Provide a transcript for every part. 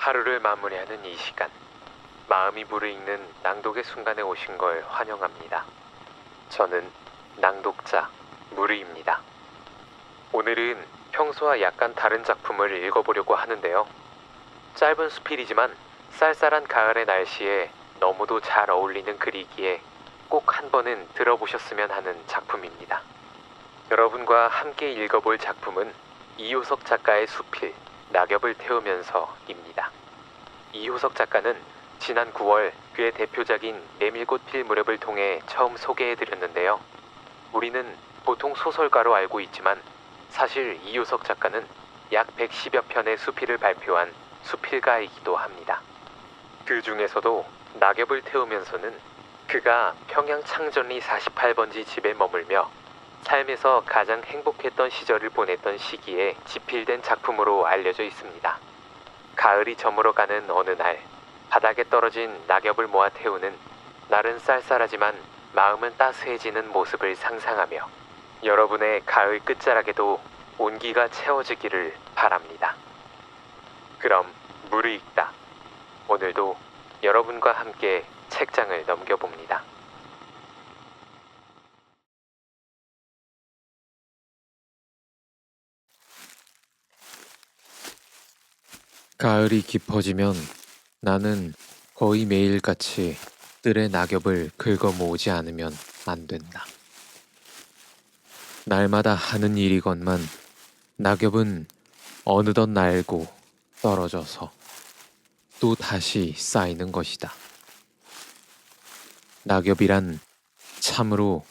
하루를 마무리하는 이 시간, 마음이 무르익는 낭독의 순간에 오신 걸 환영합니다. 저는 낭독자 무르입니다. 오늘은 평소와 약간 다른 작품을 읽어보려고 하는데요. 짧은 수필이지만 쌀쌀한 가을의 날씨에 너무도 잘 어울리는 글이기에 꼭 한 번은 들어보셨으면 하는 작품입니다. 여러분과 함께 읽어볼 작품은 이효석 작가의 수필 낙엽을 태우면서입니다. 이효석 작가는 지난 9월 그의 대표작인 메밀꽃 필 무렵을 통해 처음 소개해드렸는데요. 우리는 보통 소설가로 알고 있지만 사실 이효석 작가는 약 110여 편의 수필을 발표한 수필가이기도 합니다. 그 중에서도 낙엽을 태우면서는 그가 평양 창전리 48번지 집에 머물며 삶에서 가장 행복했던 시절을 보냈던 시기에 집필된 작품으로 알려져 있습니다. 가을이 저물어가는 어느 날 바닥에 떨어진 낙엽을 모아 태우는 날은 쌀쌀하지만 마음은 따스해지는 모습을 상상하며 여러분의 가을 끝자락에도 온기가 채워지기를 바랍니다. 그럼 무르익다. 오늘도 여러분과 함께 책장을 넘겨봅니다. 가을이 깊어지면 나는 거의 매일같이 뜰의 낙엽을 긁어 모으지 않으면 안 된다. 날마다 하는 일이건만 낙엽은 어느덧 날고 떨어져서 또 다시 쌓이는 것이다. 낙엽이란 참으로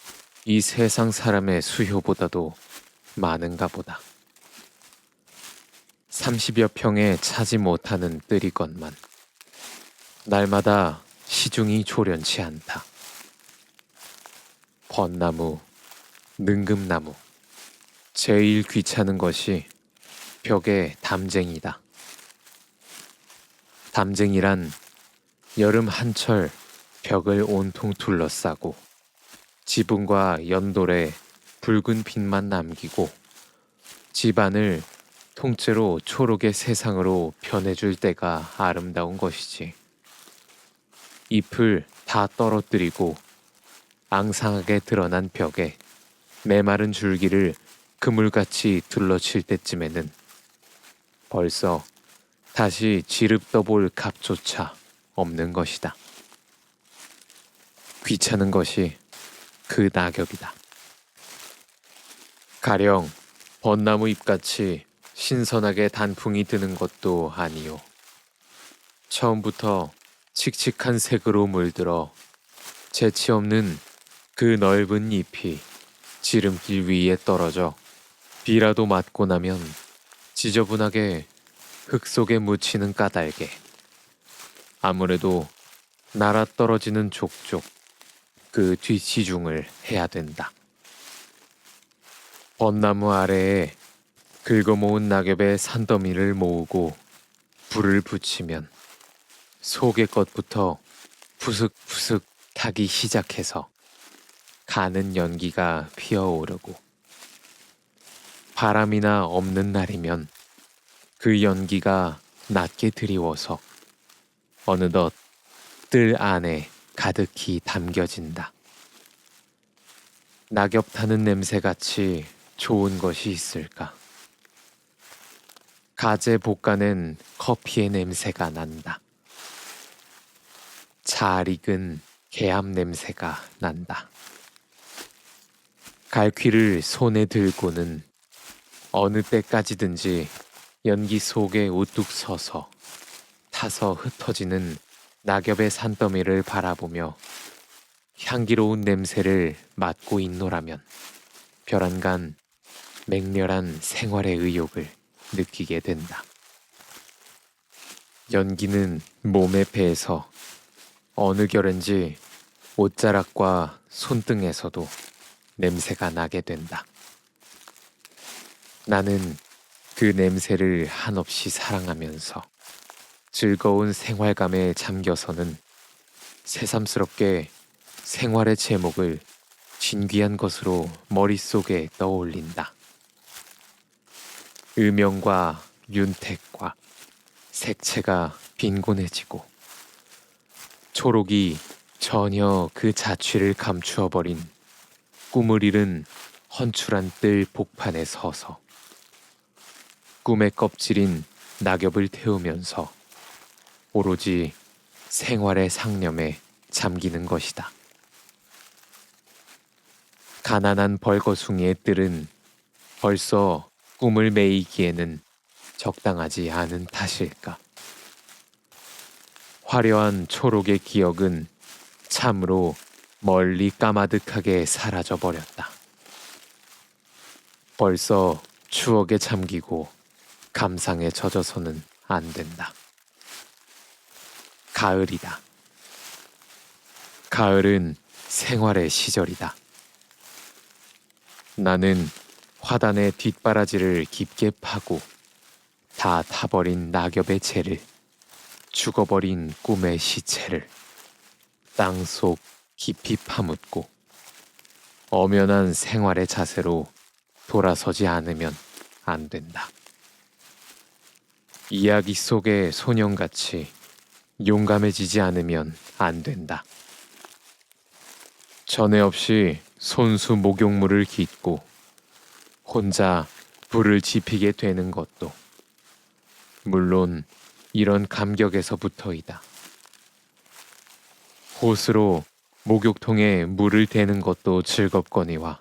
이 세상 사람의 수효보다도 많은가 보다. 30여 평에 차지 못하는 뜰이건만 날마다 시중이 조련치 않다. 벚나무, 능금나무, 제일 귀찮은 것이 벽의 담쟁이다. 담쟁이란 여름 한철 벽을 온통 둘러싸고 지붕과 연돌에 붉은 빛만 남기고 집안을 통째로 초록의 세상으로 변해줄 때가 아름다운 것이지. 잎을 다 떨어뜨리고 앙상하게 드러난 벽에 메마른 줄기를 그물같이 둘러칠 때쯤에는 벌써 다시 지릅 떠볼 값조차 없는 것이다. 귀찮은 것이 그 낙엽이다. 가령 벚나무 잎같이 신선하게 단풍이 드는 것도 아니요. 처음부터 칙칙한 색으로 물들어 재치 없는 그 넓은 잎이 지름길 위에 떨어져 비라도 맞고 나면 지저분하게 흙 속에 묻히는 까닭에 아무래도 날아 떨어지는 족족 그 뒷시중을 해야 된다. 벚나무 아래에 긁어모은 낙엽의 산더미를 모으고 불을 붙이면 속의 것부터 푸슥푸슥 타기 시작해서 가는 연기가 피어오르고 바람이나 없는 날이면 그 연기가 낮게 드리워서 어느덧 뜰 안에 가득히 담겨진다. 낙엽 타는 냄새같이 좋은 것이 있을까? 가재 볶아낸 커피의 냄새가 난다. 잘 익은 개암 냄새가 난다. 갈퀴를 손에 들고는 어느 때까지든지 연기 속에 우뚝 서서 타서 흩어지는 낙엽의 산더미를 바라보며 향기로운 냄새를 맡고 있노라면 벼랑간 맹렬한 생활의 의욕을 느끼게 된다. 연기는 몸에 배서 어느 결인지 옷자락과 손등에서도 냄새가 나게 된다. 나는 그 냄새를 한없이 사랑하면서 즐거운 생활감에 잠겨서는 새삼스럽게 생활의 제목을 진귀한 것으로 머릿속에 떠올린다. 음영과 윤택과 색채가 빈곤해지고 초록이 전혀 그 자취를 감추어버린 꿈을 잃은 헌출한 뜰 복판에 서서 꿈의 껍질인 낙엽을 태우면서 오로지 생활의 상념에 잠기는 것이다. 가난한 벌거숭이의 뜰은 벌써 꿈을 매이기에는 적당하지 않은 탓일까. 화려한 초록의 기억은 참으로 멀리 까마득하게 사라져버렸다. 벌써 추억에 잠기고 감상에 젖어서는 안 된다. 가을이다. 가을은 생활의 시절이다. 나는 화단의 뒷바라지를 깊게 파고 다 타버린 낙엽의 재를, 죽어버린 꿈의 시체를 땅속 깊이 파묻고 엄연한 생활의 자세로 돌아서지 않으면 안 된다. 이야기 속의 소년같이 용감해지지 않으면 안 된다. 전에 없이 손수 목욕물을 깃고 혼자 불을 지피게 되는 것도 물론 이런 감격에서부터이다. 호스로 목욕통에 물을 대는 것도 즐겁거니와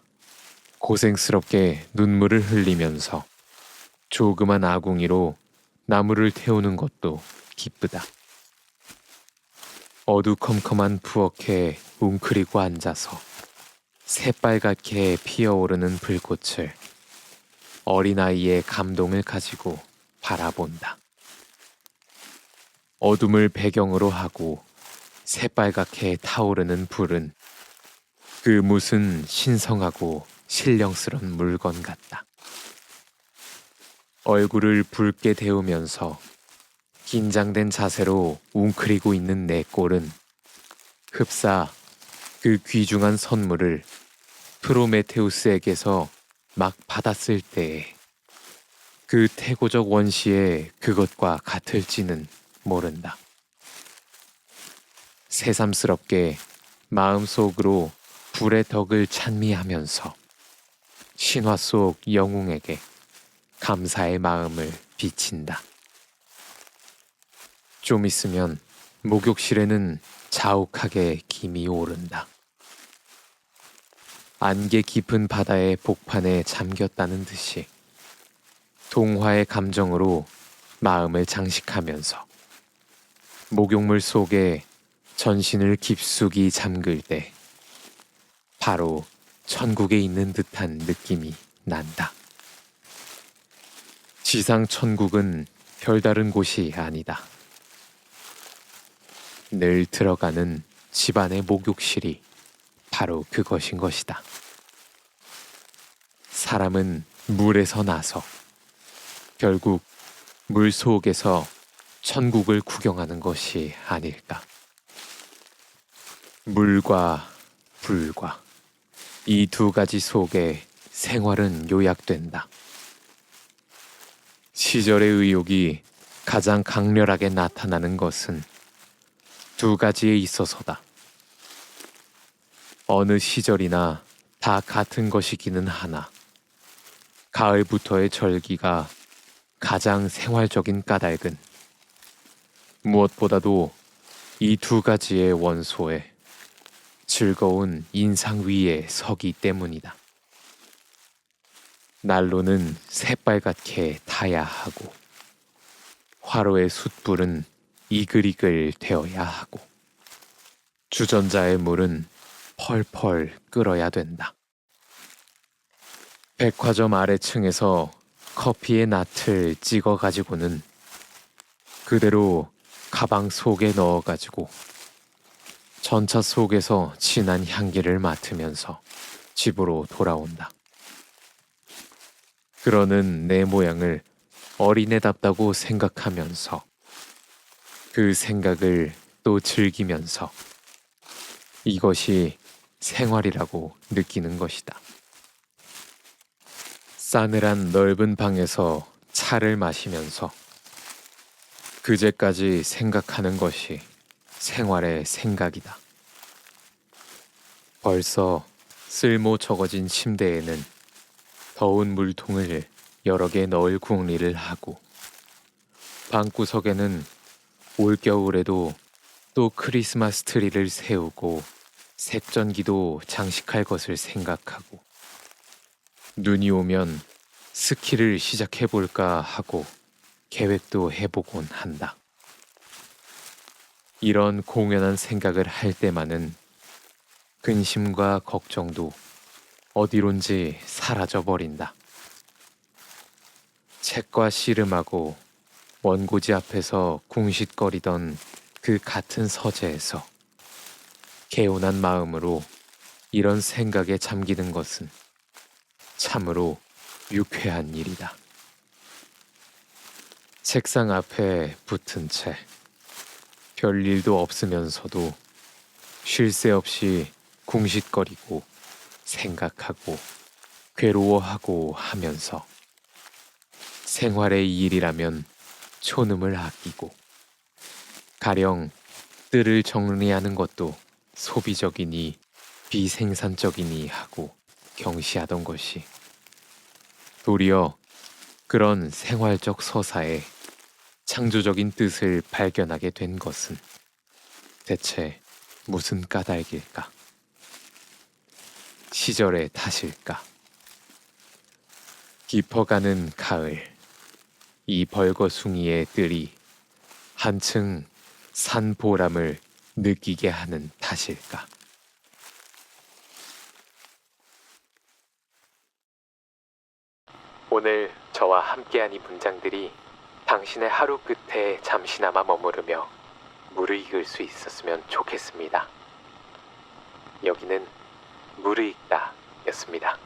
고생스럽게 눈물을 흘리면서 조그만 아궁이로 나무를 태우는 것도 기쁘다. 어두컴컴한 부엌에 웅크리고 앉아서 새빨갛게 피어오르는 불꽃을 어린아이의 감동을 가지고 바라본다. 어둠을 배경으로 하고 새빨갛게 타오르는 불은 그 무슨 신성하고 신령스런 물건 같다. 얼굴을 붉게 데우면서 긴장된 자세로 웅크리고 있는 내 꼴은 흡사 그 귀중한 선물을 프로메테우스에게서 막 받았을 때에 그 태고적 원시의 그것과 같을지는 모른다. 새삼스럽게 마음속으로 불의 덕을 찬미하면서 신화 속 영웅에게 감사의 마음을 비친다. 좀 있으면 목욕실에는 자욱하게 김이 오른다. 안개 깊은 바다의 복판에 잠겼다는 듯이 동화의 감정으로 마음을 장식하면서 목욕물 속에 전신을 깊숙이 잠글 때 바로 천국에 있는 듯한 느낌이 난다. 지상 천국은 별다른 곳이 아니다. 늘 들어가는 집안의 목욕실이 바로 그것인 것이다. 사람은 물에서 나서 결국 물 속에서 천국을 구경하는 것이 아닐까. 물과 불과 이 두 가지 속에 생활은 요약된다. 시절의 의욕이 가장 강렬하게 나타나는 것은 두 가지에 있어서다. 어느 시절이나 다 같은 것이기는 하나 가을부터의 절기가 가장 생활적인 까닭은 무엇보다도 이 두 가지의 원소에 즐거운 인상 위에 서기 때문이다. 난로는 새빨갛게 타야 하고 화로의 숯불은 이글이글 되어야 하고 주전자의 물은 펄펄 끓어야 된다. 백화점 아래층에서 커피의 낫을 찍어 가지고는 그대로 가방 속에 넣어 가지고 전차 속에서 진한 향기를 맡으면서 집으로 돌아온다. 그러는 내 모양을 어린애답다고 생각하면서 그 생각을 또 즐기면서 이것이 생활이라고 느끼는 것이다. 싸늘한 넓은 방에서 차를 마시면서 그제까지 생각하는 것이 생활의 생각이다. 벌써 쓸모 적어진 침대에는 더운 물통을 여러 개 넣을 궁리를 하고, 방구석에는 올겨울에도 또 크리스마스 트리를 세우고 색전기도 장식할 것을 생각하고, 눈이 오면 스키를 시작해볼까 하고 계획도 해보곤 한다. 이런 공연한 생각을 할 때만은 근심과 걱정도 어디론지 사라져버린다. 책과 씨름하고 원고지 앞에서 궁싯거리던 그 같은 서재에서 개운한 마음으로 이런 생각에 잠기는 것은 참으로 유쾌한 일이다. 책상 앞에 붙은 채 별일도 없으면서도 쉴 새 없이 궁싯거리고 생각하고 괴로워하고 하면서 생활의 일이라면 촌음을 아끼고 가령 뜰을 정리하는 것도 소비적이니 비생산적이니 하고 경시하던 것이 도리어 그런 생활적 서사에 창조적인 뜻을 발견하게 된 것은 대체 무슨 까닭일까? 시절의 탓일까? 깊어가는 가을, 이 벌거숭이의 뜰이 한층 산 보람을 느끼게 하는 탓일까? 오늘 저와 함께한 이 문장들이 당신의 하루 끝에 잠시나마 머무르며 무르익을 수 있었으면 좋겠습니다. 여기는 무르익다 였습니다.